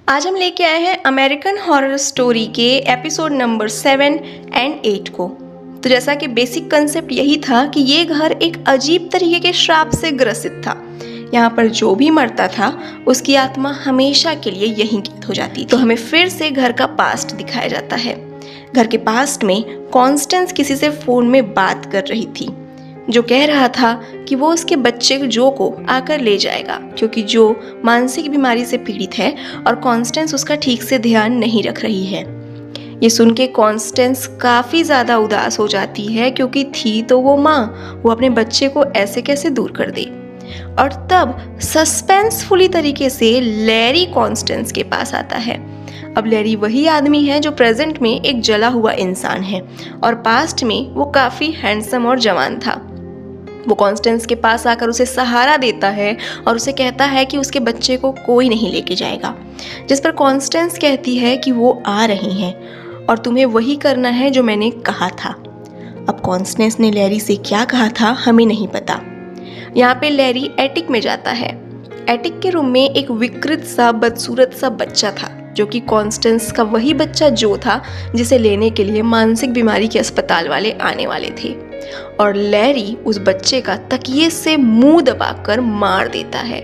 आज हम लेके आए हैं अमेरिकन हॉरर स्टोरी के एपिसोड नंबर 7 एंड 8 को। तो जैसा कि बेसिक कंसेप्ट यही था कि ये घर एक अजीब तरीके के श्राप से ग्रसित था। यहाँ पर जो भी मरता था उसकी आत्मा हमेशा के लिए यहीं कैद हो जाती थी। तो हमें फिर से घर का पास्ट दिखाया जाता है। घर के पास्ट में कॉन्स्टेंस किसी से फोन में बात कर रही थी, जो कह रहा था कि वो उसके बच्चे जो को आकर ले जाएगा, क्योंकि जो मानसिक बीमारी से पीड़ित है और कॉन्स्टेंस उसका ठीक से ध्यान नहीं रख रही है। ये सुन के कॉन्स्टेंस काफ़ी ज़्यादा उदास हो जाती है, क्योंकि थी तो वो माँ, वो अपने बच्चे को ऐसे कैसे दूर कर दे। और तब सस्पेंसफुली तरीके से लैरी कॉन्स्टेंस के पास आता है। अब लैरी वही आदमी है जो प्रेजेंट में एक जला हुआ इंसान है और पास्ट में वो काफ़ी हैंडसम और जवान था। वो कॉन्स्टेंस के पास आकर उसे सहारा देता है और उसे कहता है कि उसके बच्चे को कोई नहीं लेके जाएगा, जिस पर कॉन्स्टेंस कहती है कि वो आ रही हैं और तुम्हें वही करना है जो मैंने कहा था। अब कॉन्स्टेंस ने लैरी से क्या कहा था हमें नहीं पता। यहाँ पे लैरी एटिक में जाता है। एटिक के रूम में एक विकृत सा बदसूरत सा बच्चा था, जो कि कॉन्स्टेंस का वही बच्चा जो था जिसे लेने के लिए मानसिक बीमारी के अस्पताल वाले आने वाले थे। और लैरी उस बच्चे का तकिए से मुंह दबाकर मार देता है।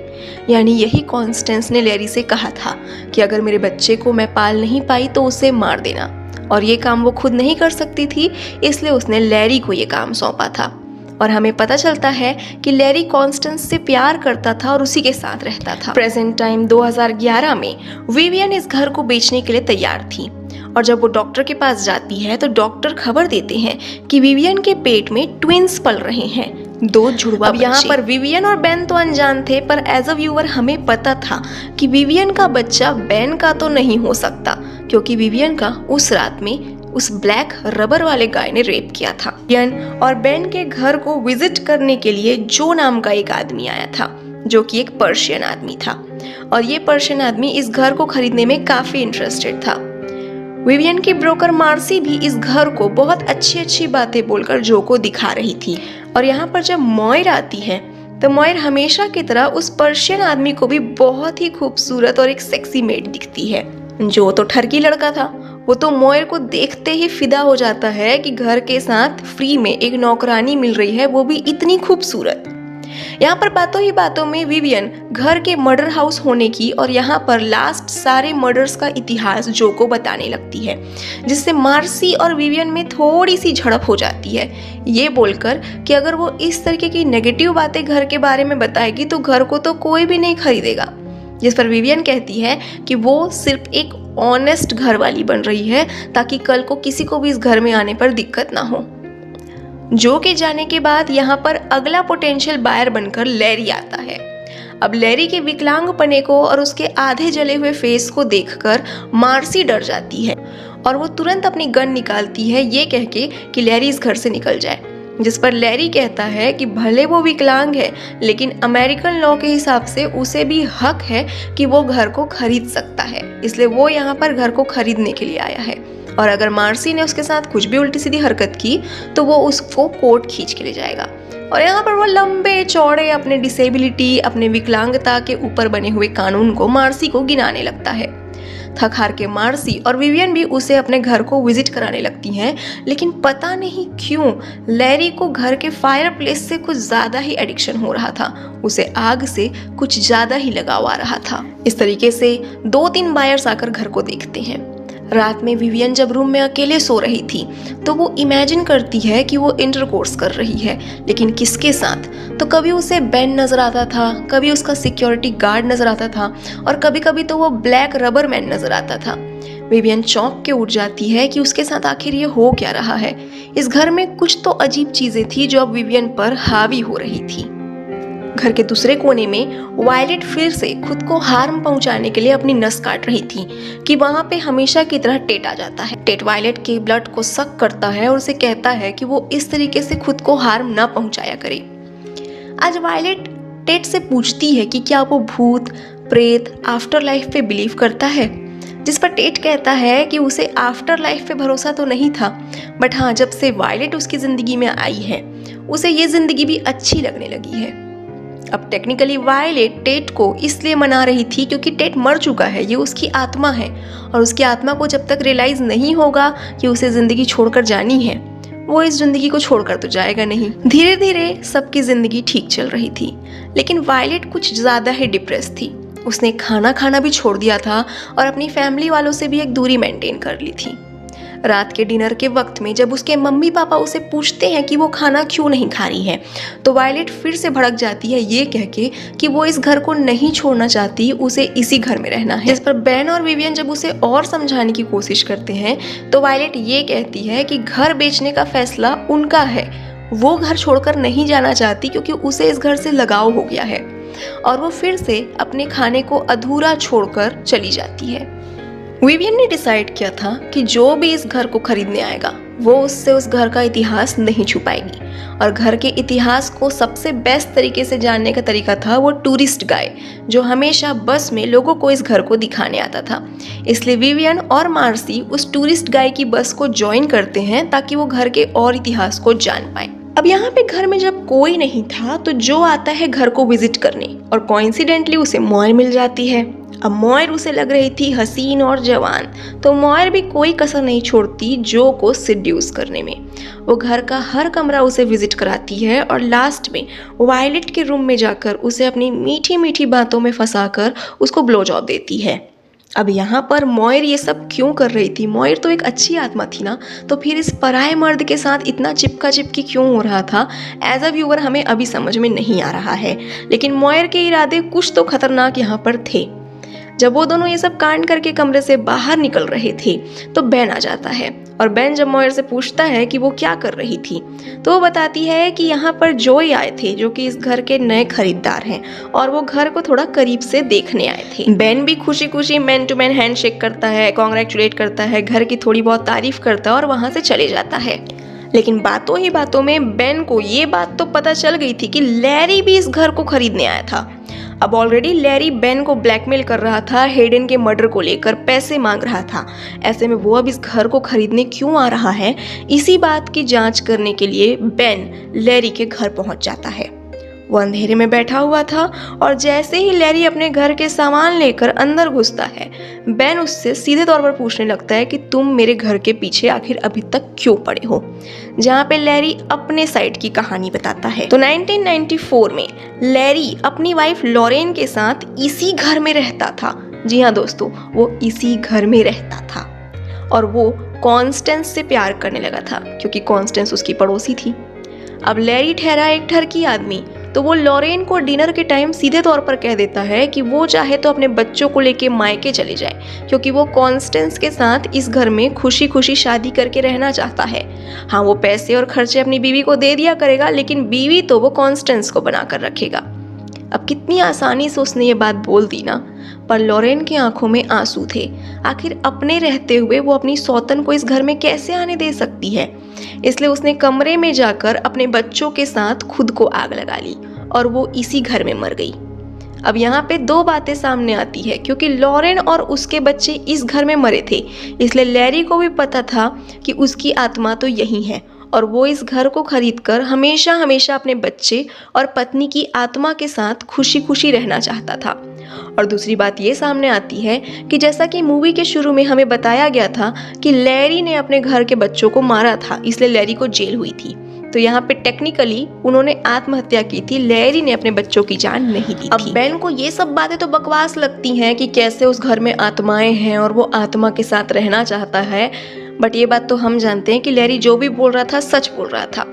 यानी यही कॉन्स्टेंस ने लैरी से कहा था कि अगर मेरे बच्चे को मैं पाल नहीं पाई तो उसे मार देना, और ये काम वो खुद नहीं कर सकती थी, इसलिए उसने लैरी को ये काम सौंपा था। और हमें पता चलता है कि लैरी कॉन्स्टेंस से प्यार करता था और उसी के साथ रहता था। प्रेजेंट टाइम 2011 में विवियन इस घर को बेचने के लिए तैयार थी, और जब वो डॉक्टर के पास जाती है तो डॉक्टर खबर देते हैं कि विवियन के पेट में ट्विंस पल रहे हैं, 2 जुड़वा बच्चे। यहाँ पर विवियन और बेन तो अनजान थे, पर एज अ व्यूअर हमें पता था कि विवियन का बच्चा बेन का तो नहीं हो सकता, क्योंकि विवियन का उस रात में उस ब्लैक रबर वाले गाय ने रेप किया था। विवियन और बेन के घर को विजिट करने के लिए जो नाम का एक आदमी आया था, जो कि एक पर्शियन आदमी था, और ये पर्शियन आदमी इस घर को खरीदने में काफी इंटरेस्टेड था। विवियन की ब्रोकर मार्सी भी इस घर को बहुत अच्छी बातें बोलकर जो को दिखा रही थी। और यहाँ पर जब मॉयर आती है तो मॉयर हमेशा की तरह उस पर्शियन आदमी को भी बहुत ही खूबसूरत और एक सेक्सी मेड दिखती है। जो तो ठरकी लड़का था, वो तो मॉयर को देखते ही फिदा हो जाता है कि घर के साथ फ्री में एक नौकरानी मिल रही है, वो भी इतनी खूबसूरत। यहाँ पर बातों ही बातों में विवियन घर के मर्डर हाउस होने की और यहाँ पर लास्ट सारे मर्डर्स का इतिहास जो को बताने लगती है, जिससे मार्सी और विवियन में थोड़ी सी झड़प हो जाती है, ये बोलकर कि अगर वो इस तरीके की नेगेटिव बातें घर के बारे में बताएगी तो घर को तो कोई भी नहीं खरीदेगा। जिस पर विवियन कहती है कि वो सिर्फ एक ऑनेस्ट घर वाली बन रही है, ताकि कल को किसी को भी इस घर में आने पर दिक्कत ना हो। जो के जाने के बाद यहाँ पर अगला पोटेंशियल बायर बनकर लैरी आता है। अब लैरी के विकलांग पने को और उसके आधे जले हुए फेस को देखकर मार्सी डर जाती है और वो तुरंत अपनी गन निकालती है, ये कह के कि लैरी इस घर से निकल जाए। जिस पर लैरी कहता है कि भले वो विकलांग है, लेकिन अमेरिकन लॉ के हिसाब से उसे भी हक है कि वो घर को खरीद सकता है, इसलिए वो यहाँ पर घर को खरीदने के लिए आया है। और अगर मार्सी ने उसके साथ कुछ भी उल्टी सीधी हरकत की तो वो उसको कोर्ट खींच के ले जाएगा। और यहाँ पर वो लंबे चौड़े अपने डिसेबिलिटी, अपने विकलांगता के ऊपर बने हुए कानून को मार्सी को गिनाने लगता है। थक हार के मार्सी और विवियन भी उसे अपने घर को विजिट कराने लगती हैं, लेकिन पता नहीं क्यों लैरी को घर के फायर प्लेस से कुछ ज्यादा ही एडिक्शन हो रहा था, उसे आग से कुछ ज्यादा ही लगाव आ रहा था। इस तरीके से 2-3 बायर्स आकर घर को देखते हैं। रात में विवियन जब रूम में अकेले सो रही थी तो वो इमेजिन करती है कि वो इंटरकोर्स कर रही है, लेकिन किसके साथ? तो कभी उसे बेन नजर आता था, कभी उसका सिक्योरिटी गार्ड नजर आता था, और कभी कभी तो वो ब्लैक रबर मैन नजर आता था। विवियन चौंक के उठ जाती है कि उसके साथ आखिर ये हो क्या रहा है। इस घर में कुछ तो अजीब चीजें थी जो अब विवियन पर हावी हो रही थी। घर के दूसरे कोने में वायलेट फिर से खुद को हार्म पहुंचाने के लिए अपनी नस काट रही थी कि वहां पे हमेशा की तरह टेट आ जाता है। टेट वायलेट के ब्लड को सक करता है और उसे कहता है कि वो इस तरीके से खुद को हार्म ना पहुंचाया करे। आज वायलेट टेट से पूछती है कि क्या वो भूत, प्रेत, आफ्टर लाइफ पे बिलीव करता है, जिस पर टेट कहता है कि उसे आफ्टर लाइफ पे भरोसा तो नहीं था, बट हाँ, जब से वायलेट उसकी जिंदगी में आई है उसे ये जिंदगी भी अच्छी लगने लगी है। अब टेक्निकली वायलेट टेट को इसलिए मना रही थी क्योंकि टेट मर चुका है, ये उसकी आत्मा है और उसकी आत्मा को जब तक रियलाइज नहीं होगा कि उसे जिंदगी छोड़कर जानी है, वो इस जिंदगी को छोड़कर तो जाएगा नहीं। धीरे धीरे सबकी जिंदगी ठीक चल रही थी, लेकिन वायलेट कुछ ज्यादा ही डिप्रेस थी। उसने खाना खाना भी छोड़ दिया था और अपनी फैमिली वालों से भी एक दूरी मेंटेन कर ली थी। रात के डिनर के वक्त में जब उसके मम्मी पापा उसे पूछते हैं कि वो खाना क्यों नहीं खा रही है, तो वायलेट फिर से भड़क जाती है ये कह के कि वो इस घर को नहीं छोड़ना चाहती, उसे इसी घर में रहना है। इस पर बेन और विवियन जब उसे और समझाने की कोशिश करते हैं तो वायलेट ये कहती है कि घर बेचने का फैसला उनका है, वो घर छोड़कर नहीं जाना चाहती क्योंकि उसे इस घर से लगाव हो गया है और वो फिर से अपने खाने को अधूरा छोड़कर चली जाती है। विवियन ने डिसाइड किया था कि जो भी इस घर को खरीदने आएगा वो उससे उस घर का इतिहास नहीं छुपाएगी और घर के इतिहास को सबसे बेस्ट तरीके से जानने का तरीका था वो टूरिस्ट गाइड जो हमेशा बस में लोगों को इस घर को दिखाने आता था। इसलिए विवियन और मार्सी उस टूरिस्ट गाइड की बस को ज्वाइन करते हैं ताकि वो घर के और इतिहास को जान पाए। अब यहाँ पे घर में जब कोई नहीं था तो जो आता है घर को विजिट करने और कोइंसिडेंटली उसे मॉयर मिल जाती है। अब मॉयर उसे लग रही थी हसीन और जवान, तो मॉयर भी कोई कसर नहीं छोड़ती जो को सिड्यूस करने में। वो घर का हर कमरा उसे विजिट कराती है और लास्ट में वायलेट के रूम में जाकर उसे अपनी मीठी मीठी बातों में फंसाकर उसको ब्लो जॉब देती है। अब यहाँ पर मॉयर ये सब क्यों कर रही थी? मॉयर तो एक अच्छी आत्मा थी ना, तो फिर इस पराये मर्द के साथ इतना चिपका चिपकी क्यों हो रहा था? एज अ व्यूअर हमें अभी समझ में नहीं आ रहा है, लेकिन मॉयर के इरादे कुछ तो खतरनाक यहाँ पर थे। जब वो दोनों ये सब कांड करके कमरे से बाहर निकल रहे थे तो बेन आ जाता है और बेन जब मॉयर से पूछता है कि वो क्या कर रही थी तो वो बताती है कि यहाँ पर जोई आए थे जो कि इस घर के नए खरीदार हैं और वो घर को थोड़ा करीब से देखने आए थे। बेन भी खुशी खुशी मैन टू मैन हैंडशेक करता है, कॉन्ग्रेचुलेट करता है, घर की थोड़ी बहुत तारीफ करता है और वहां से चले जाता है। लेकिन बातों ही बातों में बेन को ये बात तो पता चल गई थी कि लैरी भी इस घर को खरीदने आया था। अब ऑलरेडी लैरी बेन को ब्लैकमेल कर रहा था, हेडन के मर्डर को लेकर पैसे मांग रहा था। ऐसे में वो अब इस घर को खरीदने क्यों आ रहा है, इसी बात की जांच करने के लिए बेन लैरी के घर पहुंच जाता है। वो अंधेरे में बैठा हुआ था और जैसे ही लैरी अपने घर के सामान लेकर अंदर घुसता है, बेन उससे सीधे तौर पर पूछने लगता है कि तुम मेरे घर के पीछे आखिर अभी तक क्यों पड़े हो, जहाँ पे लैरी अपने साइड की कहानी बताता है। तो 1994 में लैरी अपनी वाइफ लॉरेन के साथ इसी घर में रहता था। जी हाँ दोस्तों, वो इसी घर में रहता था और वो कॉन्स्टेंस से प्यार करने लगा था क्योंकि कॉन्स्टेंस उसकी पड़ोसी थी। अब लैरी ठहरा एक ठरकी आदमी, तो वो लॉरेन को डिनर के टाइम सीधे तौर पर कह देता है कि वो चाहे तो अपने बच्चों को लेके मायके चले जाए क्योंकि वो कॉन्स्टेंस के साथ इस घर में खुशी खुशी शादी करके रहना चाहता है। हाँ, वो पैसे और खर्चे अपनी बीवी को दे दिया करेगा, लेकिन बीवी तो वो कॉन्स्टेंस को बना कर रखेगा। अब कितनी आसानी से उसने ये बात बोल दी ना, पर लॉरेन की आंखों में आंसू थे। आखिर अपने रहते हुए वो अपनी सौतन को इस घर में कैसे आने दे सकती है? इसलिए उसने कमरे में जाकर अपने बच्चों के साथ खुद को आग लगा ली और वो इसी घर में मर गई। अब यहाँ पे दो बातें सामने आती है क्योंकि लॉरेन और उसके बच्चे इस घर में मरे थे, इसलिए लैरी को भी पता था कि उसकी आत्मा तो यही है और वो इस घर को खरीदकर हमेशा हमेशा अपने बच्चे और पत्नी की आत्मा के साथ खुशी खुशी रहना चाहता था। और दूसरी बात ये सामने आती है कि जैसा कि मूवी के शुरू में हमें बताया गया था कि लैरी ने अपने घर के बच्चों को मारा था, इसलिए लैरी को जेल हुई थी। तो यहाँ पे टेक्निकली उन्होंने आत्महत्या की थी, लैरी ने अपने बच्चों की जान नहीं ली थी। अब बेन को ये सब बातें तो बकवास लगती हैं कि कैसे उस घर में आत्माएं हैं और वो आत्मा के साथ रहना चाहता है, बट ये बात तो हम जानते हैं कि लैरी जो भी बोल रहा था सच बोल रहा था।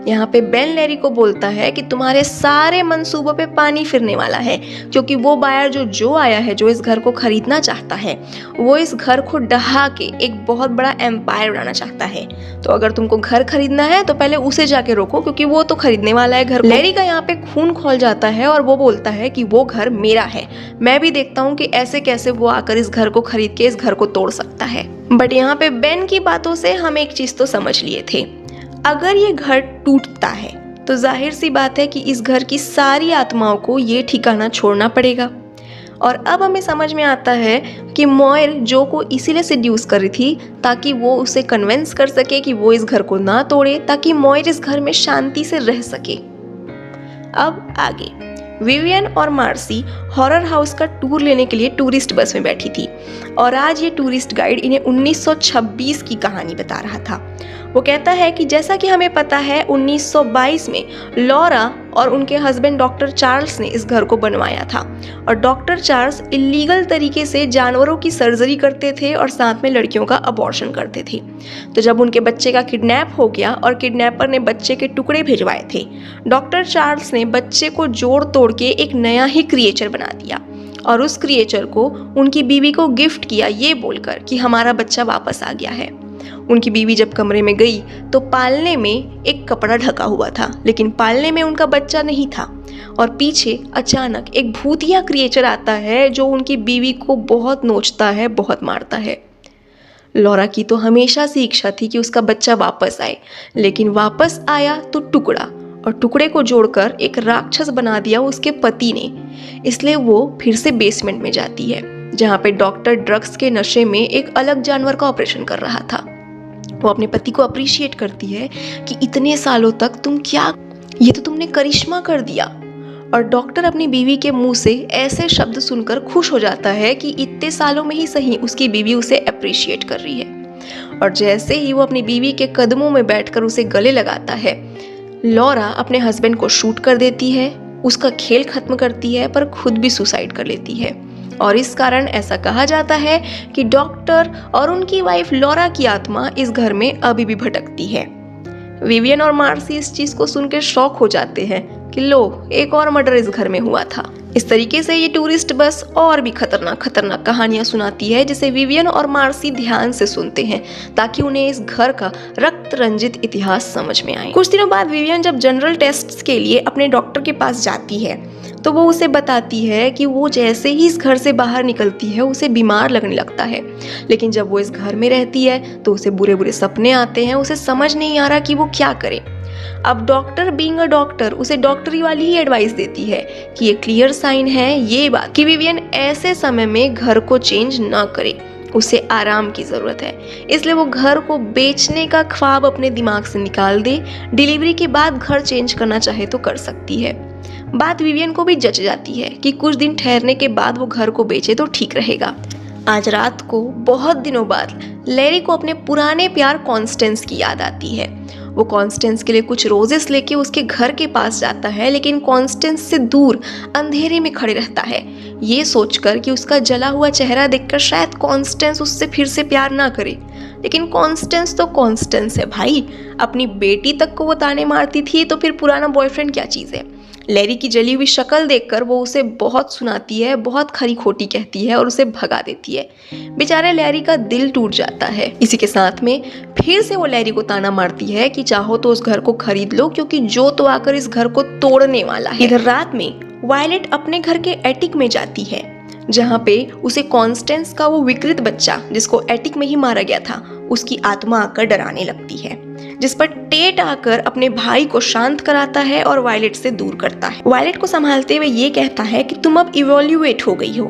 यहाँ पे बेन लैरी को बोलता है कि तुम्हारे सारे मंसूबों पे पानी फिरने वाला है क्योंकि वो बायर जो आया है, जो इस घर को खरीदना चाहता है, वो इस घर को ढहा के एक बहुत बड़ा एम्पायर बनाना चाहता है। तो अगर तुमको घर खरीदना है तो पहले उसे जाके रोको क्योंकि वो तो खरीदने वाला है घर। लैरी का यहाँ पे खून खौल जाता है और वो बोलता है कि वो घर मेरा है, मैं भी देखता हूँ कि ऐसे कैसे वो आकर इस घर को खरीद के इस घर को तोड़ सकता है। बट यहाँ पे बेन की बातों से हम एक चीज तो समझ लिए थे, अगर ये घर टूटता है तो जाहिर सी बात है कि इस घर की सारी आत्माओं को ये ठिकाना छोड़ना पड़ेगा। और अब हमें समझ में आता है कि मॉयर जो को इसीलिए सेड्यूस कर रही थी ताकि वो उसे कन्विंस कर सके कि वो इस घर को ना तोड़े, ताकि मॉयर इस घर में शांति से रह सके। अब आगे विवियन और मार्सी हॉरर हाउस का टूर लेने के लिए टूरिस्ट बस में बैठी थी और आज ये टूरिस्ट गाइड इन्हें 1926 की कहानी बता रहा था। वो कहता है कि जैसा कि हमें पता है 1922 में लॉरा और उनके हस्बैंड डॉक्टर चार्ल्स ने इस घर को बनवाया था और डॉक्टर चार्ल्स इलीगल तरीके से जानवरों की सर्जरी करते थे और साथ में लड़कियों का अबॉर्शन करते थे। तो जब उनके बच्चे का किडनैप हो गया और किडनैपर ने बच्चे के टुकड़े भिजवाए थे, डॉक्टर चार्ल्स ने बच्चे को जोड़ तोड़ के एक नया ही क्रिएचर बना दिया और उस क्रिएचर को उनकी बीवी को गिफ्ट किया ये बोलकर कि हमारा बच्चा वापस आ गया है। उनकी बीवी जब कमरे में गई तो पालने में एक कपड़ा ढका हुआ था, लेकिन पालने में उनका बच्चा नहीं था और पीछे अचानक एक भूतिया क्रिएचर आता है जो उनकी बीवी को बहुत नोचता है, बहुत मारता है। लॉरा की तो हमेशा से इच्छा थी कि उसका बच्चा वापस आए, लेकिन वापस आया तो टुकड़ा, और टुकड़े को जोड़कर एक राक्षस बना दिया उसके पति ने। इसलिए वो फिर से बेसमेंट में जाती है जहाँ पे डॉक्टर ड्रग्स के नशे में एक अलग जानवर का ऑपरेशन कर रहा था। वो अपने पति को अप्रिशिएट करती है कि इतने सालों तक ये तो तुमने करिश्मा कर दिया। और डॉक्टर अपनी बीवी के मुंह से ऐसे शब्द सुनकर खुश हो जाता है कि इतने सालों में ही सही उसकी बीवी उसे अप्रिशिएट कर रही है। और जैसे ही वो अपनी बीवी के कदमों में बैठकर उसे गले लगाता है, लॉरा अपने हस्बैंड को शूट कर देती है, उसका खेल खत्म करती है, पर खुद भी सुसाइड कर लेती है। और इस कारण ऐसा कहा जाता है कि डॉक्टर और उनकी वाइफ लॉरा की आत्मा इस घर में अभी भी भटकती है। विवियन और मार्सी इस चीज को सुनकर शॉक हो जाते हैं कि लो, एक और मर्डर इस घर में हुआ था। इस तरीके से ये टूरिस्ट बस और भी खतरनाक खतरनाक कहानियां सुनाती है, जिसे विवियन और मार्सी ध्यान से सुनते हैं ताकि उन्हें इस घर का रक्त रंजित इतिहास समझ में आए। कुछ दिनों बाद विवियन जब जनरल टेस्ट्स के लिए अपने डॉक्टर के पास जाती है तो वो उसे बताती है कि वो जैसे ही इस घर से बाहर निकलती है उसे बीमार लगने लगता है, लेकिन जब वो इस घर में रहती है तो उसे बुरे बुरे सपने आते हैं। उसे समझ नहीं आ रहा कि वो क्या करे। अब डॉक्टर बीइंग अ डॉक्टर उसे डॉक्टरी वाली ही एडवाइस देती है कि ये क्लियर साइन है ये बात कि विवियन ऐसे समय में घर को चेंज ना करे, उसे आराम की जरूरत है। इसलिए वो घर को बेचने का ख्वाब अपने दिमाग से निकाल दे। डिलीवरी के बाद घर चेंज करना चाहे तो कर सकती है। बात विवियन को भी जच जाती है कि कुछ दिन ठहरने के बाद वो घर को बेचे तो ठीक रहेगा। आज रात को बहुत दिनों बाद लैरी को अपने पुराने प्यार कॉन्स्टेंस की याद आती है। वो कॉन्स्टेंस के लिए कुछ रोजेस लेके उसके घर के पास जाता है, लेकिन कॉन्स्टेंस से दूर अंधेरे में खड़े रहता है, ये सोचकर कि उसका जला हुआ चेहरा देखकर शायद कॉन्स्टेंस उससे फिर से प्यार ना करे। लेकिन कॉन्स्टेंस तो कॉन्स्टेंस है भाई, अपनी बेटी तक को वो ताने मारती थी तो फिर पुराना बॉयफ्रेंड क्या चीज़ है। लैरी की जली हुई शक्ल देखकर वो उसे बहुत सुनाती है, बहुत खरी खोटी कहती है और उसे भगा देती है। बेचारे लैरी का दिल टूट जाता है। इसी के साथ में फिर से वो लैरी को ताना मारती है कि चाहो तो उस घर को खरीद लो, क्योंकि जो तो आकर इस घर को तोड़ने वाला है। इधर रात में वायलेट अपने घर के एटिक में जाती है, जहाँ पे उसे कॉन्स्टेंस का वो विकृत बच्चा जिसको एटिक में ही मारा गया था उसकी आत्मा आकर डराने लगती है, जिस पर टेट आकर अपने भाई को शांत कराता है और वायलेट से दूर करता है। वायलेट को संभालते हुए ये कहता है कि तुम अब इवोल्यूएट हो गई हो,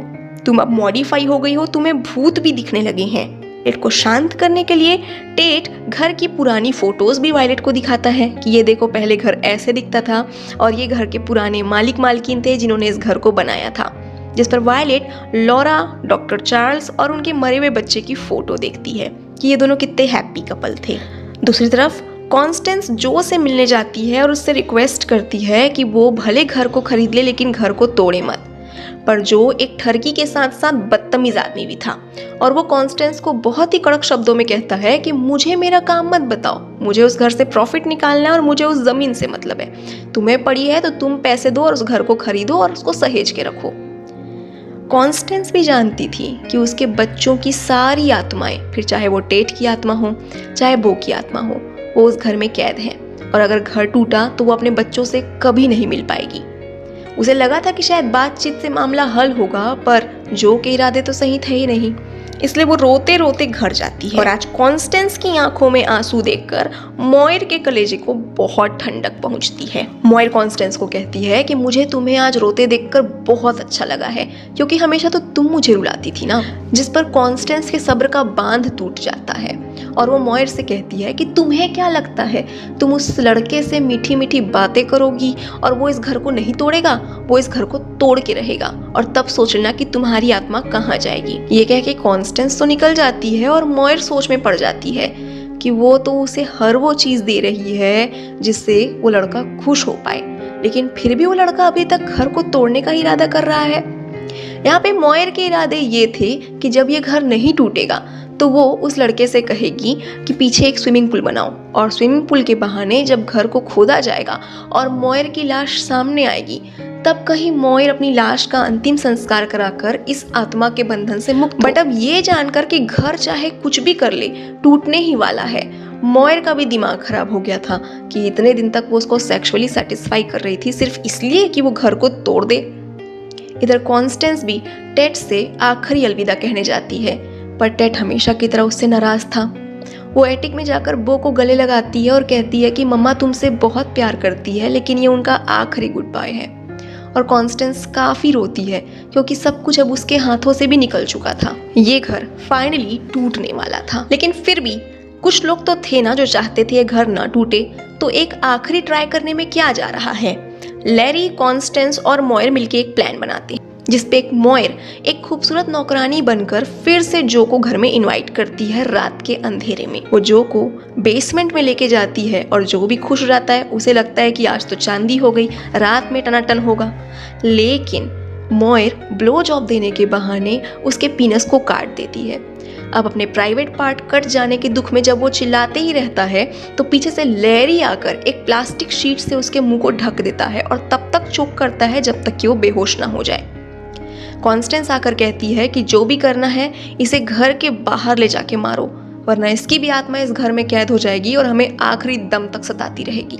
तुम अब मॉडिफाई हो गई हो, तुम्हें भूत भी दिखने लगे हैं। टेट को शांत करने के लिए टेट घर की पुरानी फोटोज भी वायलेट को दिखाता है कि ये देखो, पहले घर ऐसे दिखता था और ये घर के पुराने मालिक मालकिन थे जिन्होंने इस घर को बनाया था। जिस पर वायलेट लॉरा, डॉक्टर चार्ल्स और उनके मरे हुए बच्चे की फोटो देखती है कि ये दोनों कितने हैप्पी कपल थे। दूसरी तरफ कॉन्स्टेंस जो से मिलने जाती है और उससे रिक्वेस्ट करती है कि वो भले घर को खरीद ले लेकिन घर को तोड़े मत। पर जो एक ठरकी के साथ साथ बदतमीज आदमी भी था और वो कॉन्स्टेंस को बहुत ही कड़क शब्दों में कहता है कि मुझे मेरा काम मत बताओ, मुझे उस घर से प्रॉफिट निकालना है और मुझे उस जमीन से मतलब है। तुम्हें पड़ी है तो तुम पैसे दो और उस घर को खरीदो और उसको सहेज के रखो। कॉन्स्टेंस भी जानती थी कि उसके बच्चों की सारी आत्माएं, फिर चाहे वो टेट की आत्मा हो चाहे बो की आत्मा हो, वो उस घर में कैद है और अगर घर टूटा तो वो अपने बच्चों से कभी नहीं मिल पाएगी। उसे लगा था कि शायद बातचीत से मामला हल होगा, पर जो के इरादे तो सही थे ही नहीं। इसलिए वो रोते रोते घर जाती है और आज कॉन्स्टेंस की आंखों में आंसू देखकर मॉयर के कलेजे को बहुत ठंडक पहुंचती है। मॉयर कॉन्स्टेंस को कहती है कि मुझे तुम्हें आज रोते देखकर बहुत अच्छा लगा है, क्योंकि हमेशा तो तुम मुझे रुलाती थी ना। जिस पर कॉन्स्टेंस के सब्र का बांध टूट जाता है और वो मॉयर से कहती है कि तुम्हें क्या लगता है, तुम उस लड़के से मीठी मीठी बातें करोगी और वो इस घर को नहीं तोड़ेगा, वो इस घर को तोड़ के रहेगा और तब सोचना कि तुम्हारी आत्मा कहाँ जाएगी। ये कह के कॉन्स्टेंस तो निकल जाती है और मॉयर सोच में पड़ जाती है कि वो तो उसे हर वो चीज़ दे रही है जिससे वो लड़का खुश हो पाए, लेकिन फिर भी वो लड़का अभी तक घर को तोड़ने का इरादा कर रहा है। यहाँ पे मॉयर के इरादे ये थे कि जब ये घर नहीं टूटेगा तो वो उस लड़के से कहेगी कि पीछे एक स्विमिंग पूल बनाओ, और स्विमिंग पूल के बहाने जब घर को खोदा जाएगा और मॉयर की लाश सामने आएगी तब कहीं मॉयर अपनी लाश का अंतिम संस्कार कराकर इस आत्मा के बंधन से मुक्त। बट अब ये जानकर कि घर चाहे कुछ भी कर ले टूटने ही वाला है, मॉयर का भी दिमाग खराब हो गया था कि इतने दिन तक वो उसको सेक्सुअली सेटिस्फाई कर रही थी सिर्फ इसलिए कि वो घर को तोड़ दे। इधर कॉन्स्टेंस भी टेट से आखिरी अलविदा कहने जाती है, पर टेट हमेशा की तरह उससे नाराज था। वो एटिक में जाकर बो को गले लगाती है और कहती है कि मम्मा तुमसे बहुत प्यार करती है, लेकिन ये उनका आखिरी गुड बाय है। और कॉन्स्टेंस काफ़ी रोती है क्योंकि सब कुछ अब उसके हाथों से भी निकल चुका था। ये घर फाइनली टूटने वाला था, लेकिन फिर भी कुछ लोग तो थे ना जो चाहते थे ये घर ना टूटे, तो एक आखिरी ट्राई करने में क्या जा रहा है। लैरी, कॉन्स्टेंस और मॉयर मिलके एक प्लान बनाते हैं जिसपे एक मॉयर एक खूबसूरत नौकरानी बनकर फिर से जो को घर में इनवाइट करती है रात के अंधेरे में। वो जो को बेसमेंट में लेके जाती है और जो भी खुश हो जाता है, उसे लगता है कि आज तो चांदी हो गई, रात में टनाटन होगा। लेकिन मॉयर ब्लो जॉब देने के बहाने उसके पीनस को काट देती है। अब अपने प्राइवेट पार्ट कट जाने के दुख में जब वो चिल्लाते ही रहता है तो पीछे से लैरी आकर एक प्लास्टिक शीट से उसके मुंह को ढक देता है और तब तक चोक करता है जब तक कि वो बेहोश ना हो जाए। कॉन्स्टेंस आकर कहती है कि जो भी करना है इसे घर के बाहर ले जाके मारो, वरना इसकी भी आत्मा इस घर में कैद हो जाएगी और हमें आखिरी दम तक सताती रहेगी।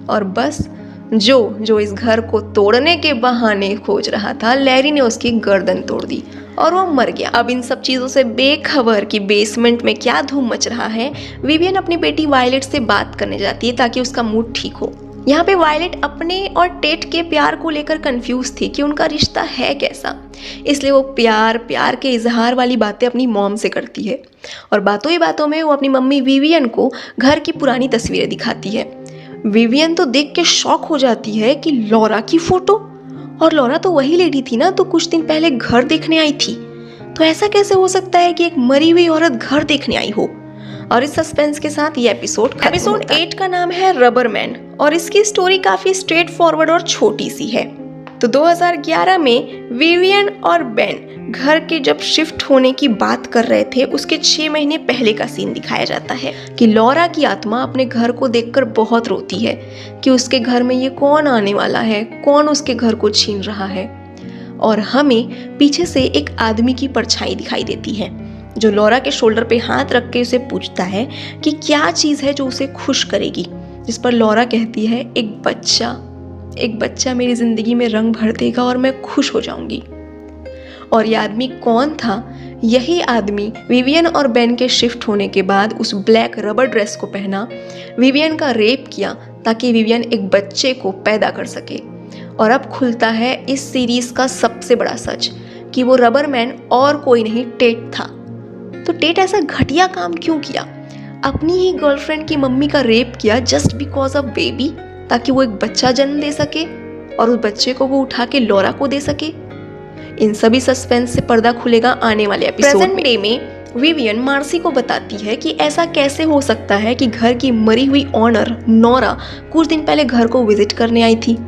और बस जो इस घर को तोड़ने के बहाने खोज रहा था, लैरी ने उसकी गर्दन तोड़ दी और वो मर गया। अब इन सब चीज़ों से बेखबर कि बेसमेंट में क्या धूम मच रहा है, विवियन अपनी बेटी वायलेट से बात करने जाती है ताकि उसका मूड ठीक हो। यहाँ पे वायलेट अपने और टेट के प्यार को लेकर कंफ्यूज थी कि उनका रिश्ता है कैसा, इसलिए वो प्यार के इजहार वाली बातें अपनी मॉम से करती है और बातों ही बातों में वो अपनी मम्मी विवियन को घर की पुरानी तस्वीरें दिखाती है। विवियन तो देख के शॉक हो जाती है कि लॉरा की फोटो, और लॉरा तो वही लेडी थी ना तो कुछ दिन पहले घर देखने आई थी, तो ऐसा कैसे हो सकता है कि एक मरी हुई औरत घर देखने आई हो। और इस सस्पेंस के साथ ये एपिसोड 8 का नाम है रबर मैन और इसकी स्टोरी काफी स्ट्रेट फॉरवर्ड और छोटी सी है। तो 2011 में विवियन और बेन घर के जब शिफ्ट होने की बात कर रहे थे उसके 6 महीने पहले का सीन दिखाया जाता है कि लॉरा की आत्मा अपने घर को देखकर बहुत रोती है कि उसके घर में ये कौन आने वाला है, कौन उसके घर को छीन रहा है। और हमें पीछे से एक आदमी की परछाई दिखाई देती है जो लॉरा के शोल्डर पे हाथ रख के उसे पूछता है कि क्या चीज़ है जो उसे खुश करेगी, जिस पर लॉरा कहती है एक बच्चा मेरी जिंदगी में रंग भर देगा और मैं खुश हो जाऊंगी। और ये आदमी कौन था? यही आदमी विवियन और बेन के शिफ्ट होने के बाद उस ब्लैक रबर ड्रेस को पहना, विवियन का रेप किया ताकि विवियन एक बच्चे को पैदा कर सके। और अब खुलता है इस सीरीज का सबसे बड़ा सच कि वो रबर मैन और कोई नहीं टेट था। तो टेट ऐसा घटिया काम क्यों किया? अपनी ही गर्लफ्रेंड की मम्मी का रेप किया जस्ट बिकॉज ऑफ बेबी, ताकि वो एक बच्चा जन्म दे सके और उस बच्चे को वो उठा के लॉरा को दे सके। इन सभी सस्पेंस से पर्दा खुलेगा आने वाले एपिसोड में। प्रेजेंट डे में विवियन मार्सी को बताती है कि ऐसा कैसे हो सकता है कि घर की मरी हुई ऑनर नोरा कुछ दिन पहले घर को विजिट करने आई थी,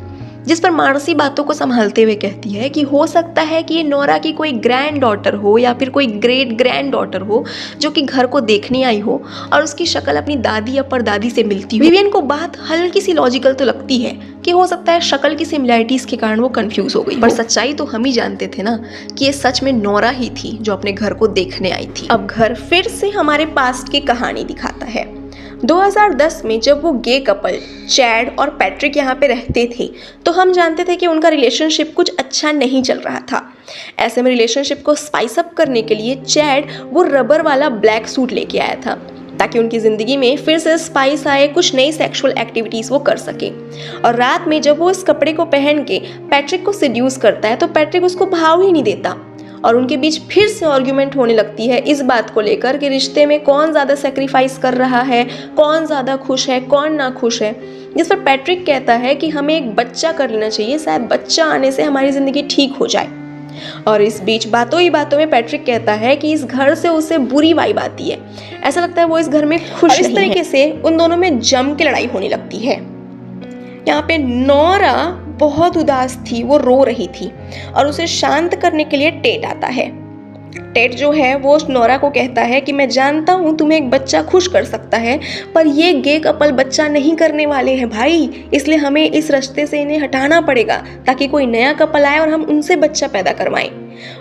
जिस पर मार्सी बातों को संभालते हुए कहती है कि हो सकता है कि ये नोरा की कोई ग्रैंड डॉटर हो या फिर कोई ग्रेट ग्रैंड डॉटर हो जो कि घर को देखने आई हो और उसकी शक्ल अपनी दादी या परदादी से मिलती हो। विवियन को बात हल्की सी लॉजिकल तो लगती है कि हो सकता है शक्ल की सिमिलैरिटीज के कारण वो कंफ्यूज हो गई, पर सच्चाई तो हम ही जानते थे ना कि ये सच में नोरा ही थी जो अपने घर को देखने आई थी। अब घर फिर से हमारे पास्ट की कहानी दिखाता है। 2010 में जब वो गे कपल चैड और पैट्रिक यहाँ पे रहते थे तो हम जानते थे कि उनका रिलेशनशिप कुछ अच्छा नहीं चल रहा था। ऐसे में रिलेशनशिप को स्पाइस अप करने के लिए चैड वो रबर वाला ब्लैक सूट लेके आया था ताकि उनकी ज़िंदगी में फिर से स्पाइस आए, कुछ नई सेक्सुअल एक्टिविटीज़ वो कर सके। और रात में जब वो इस कपड़े को पहन के पैट्रिक को सिड्यूस करता है तो पैट्रिक उसको भाव ही नहीं देता और उनके बीच फिर से आर्ग्यूमेंट होने लगती है इस बात को लेकर कि रिश्ते में कौन ज़्यादा सेक्रीफाइस कर रहा है, कौन ज़्यादा खुश है, कौन ना खुश है। जिस पर पैट्रिक कहता है कि हमें एक बच्चा कर लेना चाहिए, शायद बच्चा आने से हमारी ज़िंदगी ठीक हो जाए। और इस बीच बातों ही बातों में पैट्रिक कहता है कि इस घर से उसे बुरी वाइब आती है, ऐसा लगता है वो इस घर में खुश नहीं है। इस तरीके से उन दोनों में जम के लड़ाई होने लगती है। यहाँ पे नोरा बहुत उदास थी, वो रो रही थी और उसे शांत करने के लिए टेट आता है। टेट जो है वो नोरा को कहता है कि मैं जानता हूँ तुम्हें एक बच्चा खुश कर सकता है, पर ये गे कपल बच्चा नहीं करने वाले हैं भाई, इसलिए हमें इस रास्ते से इन्हें हटाना पड़ेगा ताकि कोई नया कपल आए और हम उनसे बच्चा पैदा करवाएं।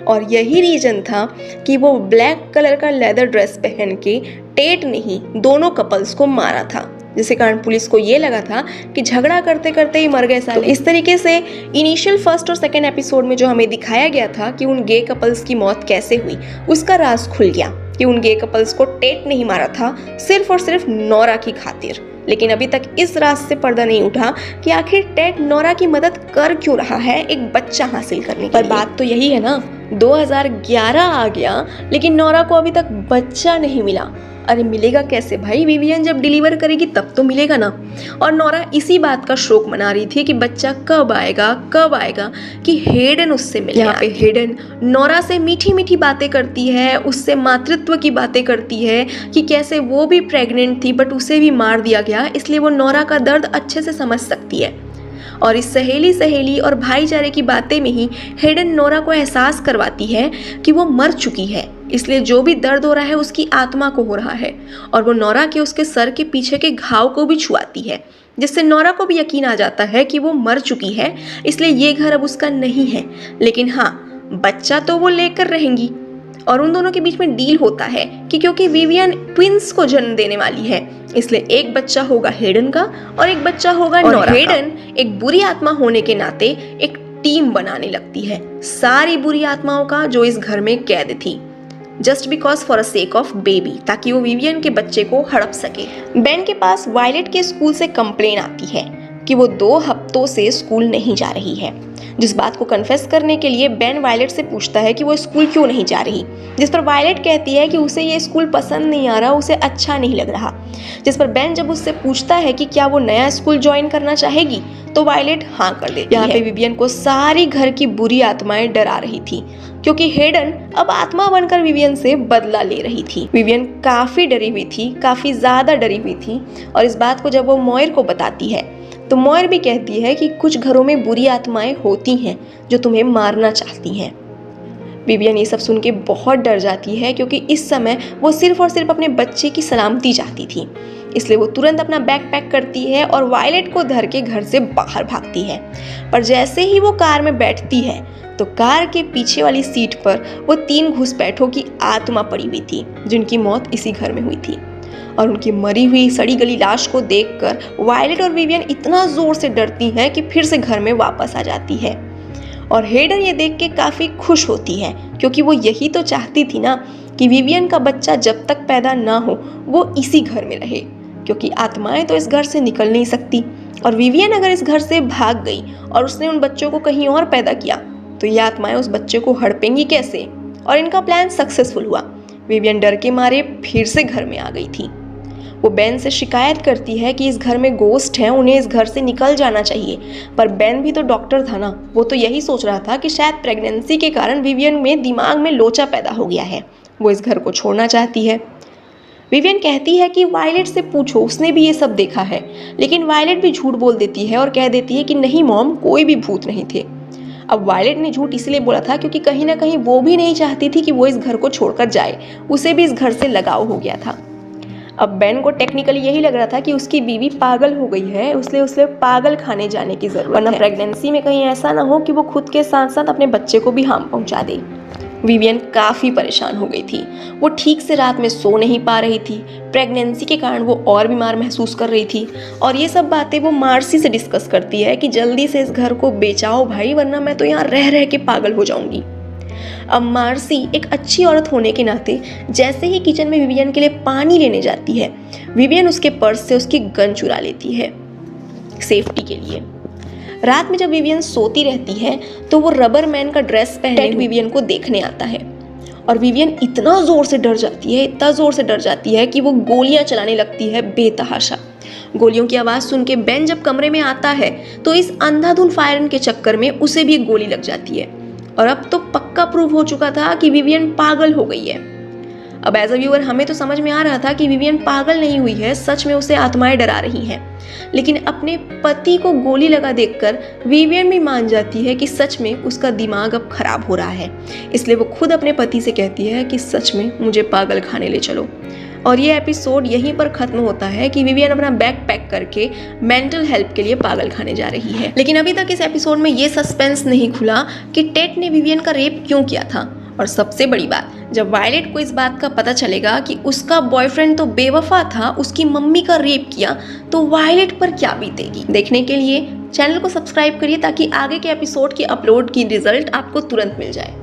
और यही रीजन था कि वो ब्लैक कलर का लेदर ड्रेस पहन के टेट ने ही दोनों कपल्स को मारा था, जिसके कारण पुलिस को ये लगा था कि झगड़ा करते करते ही मर गए साले। तो इस तरीके से इनिशियल फर्स्ट और सेकंड एपिसोड में जो हमें दिखाया गया था कि उन गे कपल्स की मौत कैसे हुई, उसका राज खुल गया कि उन गे कपल्स को टेट नहीं मारा था सिर्फ और सिर्फ नोरा की खातिर। लेकिन अभी तक इस राज से पर्दा नहीं उठा कि आखिर टेट नोरा की मदद कर क्यों रहा है एक बच्चा हासिल करने के लिए। पर बात तो यही है ना, 2011 आ गया लेकिन नोरा को अभी तक बच्चा नहीं मिला। अरे मिलेगा कैसे भाई, विवियन जब डिलीवर करेगी तब तो मिलेगा ना। और नोरा इसी बात का शोक मना रही थी कि बच्चा कब आएगा कि हेडन उससे मिले। यहाँ पे हेडन नोरा से मीठी मीठी बातें करती है, उससे मातृत्व की बातें करती है कि कैसे वो भी प्रेग्नेंट थी बट उसे भी मार दिया गया, इसलिए वो नोरा का दर्द अच्छे से समझ सकती है। और इस सहेली और भाईचारे की बातें में ही हेडन नोरा को एहसास करवाती है कि वो मर चुकी है, इसलिए जो भी दर्द हो रहा है उसकी आत्मा को हो रहा है। और वो नोरा के उसके सर के पीछे के घाव को भी छुआती है, जिससे नोरा को भी यकीन आ जाता है कि वो मर चुकी है, इसलिए ये घर अब उसका नहीं है। लेकिन हाँ, बच्चा तो वो लेकर रहेंगी। और उन दोनों के बीच में डील होता है कि क्योंकि विवियन ट्विंस को जन्म देने वाली है, इसलिए एक बच्चा होगा हेडन का और एक बच्चा होगा नोरा का। हेडन एक बुरी आत्मा होने के नाते एक टीम बनाने लगती है सारी बुरी आत्माओं का जो इस घर में कैद थी, just because for a sake of baby, ताकि वो विवियन के बच्चे को हड़प सके। बेन के पास वायलेट के स्कूल से कंप्लेन आती है कि वो 2 हफ्तों से स्कूल नहीं जा रही है, जिस बात को कन्फेस करने के लिए बेन वायलेट से पूछता है कि वो स्कूल क्यों नहीं जा रही, जिस पर वायलेट कहती है कि उसे ये स्कूल पसंद नहीं आ रहा, उसे अच्छा नहीं लग रहा। जिस पर बेन जब उससे पूछता है कि क्या वो नया स्कूल ज्वाइन करना चाहेगी तो वायलेट हाँ कर देती है। यहाँ पे विवियन को सारी घर की बुरी आत्माएं डरा रही थी क्योंकि हेडन अब आत्मा बनकर विवियन से बदला ले रही थी। विवियन काफी डरी हुई थी, काफी ज्यादा डरी हुई थी। और इस बात को जब वो मोयर को बताती है तो मोयर भी कहती है कि कुछ घरों में बुरी आत्माएं होती हैं जो तुम्हें मारना चाहती हैं। विवियन ये सब सुन के बहुत डर जाती है क्योंकि इस समय वो सिर्फ और सिर्फ अपने बच्चे की सलामती चाहती थी, इसलिए वो तुरंत अपना बैग पैक करती है और वायलेट को धर के घर से बाहर भागती है। पर जैसे ही वो कार में बैठती है तो कार के पीछे वाली सीट पर वो 3 घुसपैठों की आत्मा पड़ी हुई थी जिनकी मौत इसी घर में हुई थी। और उनकी मरी हुई सड़ी गली लाश को देखकर वायलेट और विवियन इतना जोर से डरती हैं कि फिर से घर में वापस आ जाती है। और हेडन ये देख के काफी खुश होती है क्योंकि वो यही तो चाहती थी ना कि विवियन का बच्चा जब तक पैदा ना हो वो इसी घर में रहे, क्योंकि आत्माएं तो इस घर से निकल नहीं सकती। और विवियन अगर इस घर से भाग गई और उसने उन बच्चों को कहीं और पैदा किया तो ये आत्माएं उस बच्चे को हड़पेंगी कैसे। और इनका प्लान सक्सेसफुल हुआ। विवियन डर के मारे फिर से घर में आ गई थी। वो बेन से शिकायत करती है कि इस घर में गोस्ट हैं, उन्हें इस घर से निकल जाना चाहिए। पर बेन भी तो डॉक्टर था ना, वो तो यही सोच रहा था कि शायद प्रेगनेंसी के कारण विवियन में दिमाग में लोचा पैदा हो गया है, वो इस घर को छोड़ना चाहती है। विवियन कहती है कि वायलेट से पूछो, उसने भी ये सब देखा है। लेकिन वायलेट भी झूठ बोल देती है और कह देती है कि नहीं मॉम, कोई भी भूत नहीं थे। अब वायलेट ने झूठ इसलिए बोला था क्योंकि कहीं ना कहीं वो भी नहीं चाहती थी कि वो इस घर को छोड़कर जाए, उसे भी इस घर से लगाव हो गया था। अब बेन को टेक्निकली यही लग रहा था कि उसकी बीवी पागल हो गई है, इसलिए उसे पागल खाने जाने की जरूरत है, वरना प्रेगनेंसी में कहीं ऐसा ना हो कि वो खुद के साथ साथ अपने बच्चे को भी हार्म पहुंचा दे। विवियन काफ़ी परेशान हो गई थी। वो ठीक से रात में सो नहीं पा रही थी, प्रेगनेंसी के कारण वो और बीमार महसूस कर रही थी। और ये सब बातें वो मार्सी से डिस्कस करती है कि जल्दी से इस घर को बेचाओ भाई, वरना मैं तो यहाँ रह रह के पागल हो जाऊंगी। अब मार्सी एक अच्छी औरत होने के नाते जैसे ही किचन में विवियन के लिए पानी लेने जाती है, विवियन उसके पर्स से उसकी गन चुरा लेती है सेफ्टी के लिए। रात में जब विवियन सोती रहती है तो वो रबर मैन का ड्रेस पहने विवियन को देखने आता है और विवियन इतना जोर से डर जाती है, इतना जोर से डर जाती है कि वो गोलियां चलाने लगती है बेतहाशा। गोलियों की आवाज़ सुन के बेन जब कमरे में आता है तो इस अंधाधुन फायरन के चक्कर में उसे भी गोली लग जाती है और अब तो पक्का प्रूव हो चुका था कि विवियन पागल हो गई है। अब एज अ व्यूअर हमें तो समझ में आ रहा था कि विवियन पागल नहीं हुई है, सच में उसे आत्माएं डरा रही हैं। लेकिन अपने पति को गोली लगा देखकर विवियन भी मान जाती है कि सच में उसका दिमाग अब खराब हो रहा है। इसलिए वो खुद अपने पति से कहती है कि सच में मुझे पागल खाने ले चलो। और ये एपिसोड यहीं पर खत्म होता है कि विवियन अपना बैग पैक करके मेंटल हेल्प के लिए पागल खाने जा रही है। लेकिन अभी तक इस एपिसोड में ये सस्पेंस नहीं खुला कि टेट ने विवियन का रेप क्यों किया था। और सबसे बड़ी बात, जब वायलेट को इस बात का पता चलेगा कि उसका बॉयफ्रेंड तो बेवफा था, उसकी मम्मी का रेप किया, तो वायलेट पर क्या बीतेगी। देखने के लिए चैनल को सब्सक्राइब करिए ताकि आगे के एपिसोड की अपलोड की रिजल्ट आपको तुरंत मिल जाए।